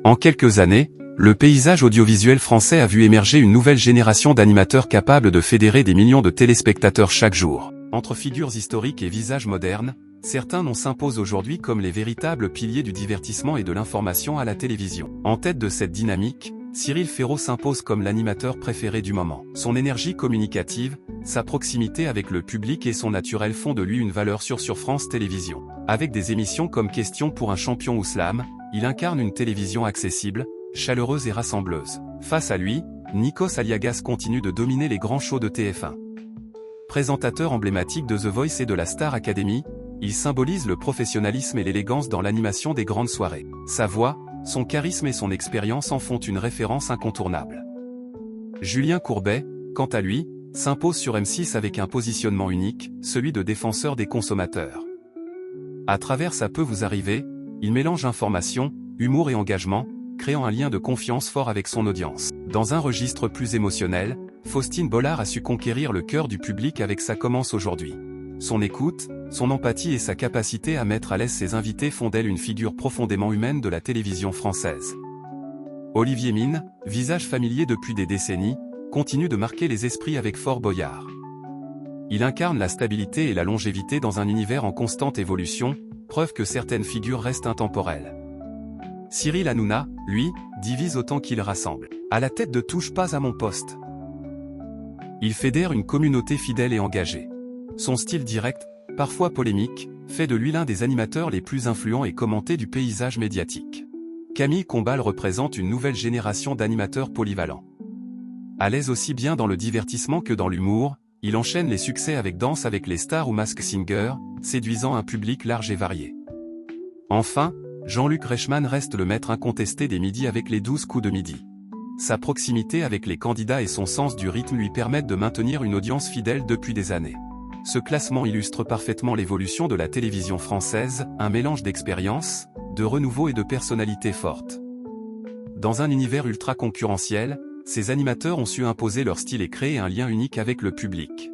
En quelques années, le paysage audiovisuel français a vu émerger une nouvelle génération d'animateurs capables de fédérer des millions de téléspectateurs chaque jour. Entre figures historiques et visages modernes, certains noms s'imposent aujourd'hui comme les véritables piliers du divertissement et de l'information à la télévision. En tête de cette dynamique, Cyril Ferraud s'impose comme l'animateur préféré du moment. Son énergie communicative, sa proximité avec le public et son naturel font de lui une valeur sûre sur France Télévisions. Avec des émissions comme Question pour un champion ou Slam, il incarne une télévision accessible, chaleureuse et rassembleuse. Face à lui, Nikos Aliagas continue de dominer les grands shows de TF1. Présentateur emblématique de The Voice et de la Star Academy, il symbolise le professionnalisme et l'élégance dans l'animation des grandes soirées. Sa voix, son charisme et son expérience en font une référence incontournable. Julien Courbet, quant à lui, s'impose sur M6 avec un positionnement unique, celui de défenseur des consommateurs. À travers Ça peut vous arriver, il mélange information, humour et engagement, créant un lien de confiance fort avec son audience. Dans un registre plus émotionnel, Faustine Bollard a su conquérir le cœur du public avec Ça commence aujourd'hui. Son écoute, son empathie et sa capacité à mettre à l'aise ses invités font d'elle une figure profondément humaine de la télévision française. Olivier Mine, visage familier depuis des décennies, continue de marquer les esprits avec Fort Boyard. Il incarne la stabilité et la longévité dans un univers en constante évolution, preuve que certaines figures restent intemporelles. Cyril Hanouna, lui, divise autant qu'il rassemble. À la tête de Touche pas à mon poste. Il fédère une communauté fidèle et engagée. Son style direct, parfois polémique, fait de lui l'un des animateurs les plus influents et commentés du paysage médiatique. Camille Combal représente une nouvelle génération d'animateurs polyvalents. À l'aise aussi bien dans le divertissement que dans l'humour, il enchaîne les succès avec Danse avec les stars ou Masked Singer, séduisant un public large et varié. Enfin, Jean-Luc Reichmann reste le maître incontesté des midis avec les 12 coups de midi. Sa proximité avec les candidats et son sens du rythme lui permettent de maintenir une audience fidèle depuis des années. Ce classement illustre parfaitement l'évolution de la télévision française, un mélange d'expérience, de renouveau et de personnalité forte. Dans un univers ultra concurrentiel, ces animateurs ont su imposer leur style et créer un lien unique avec le public.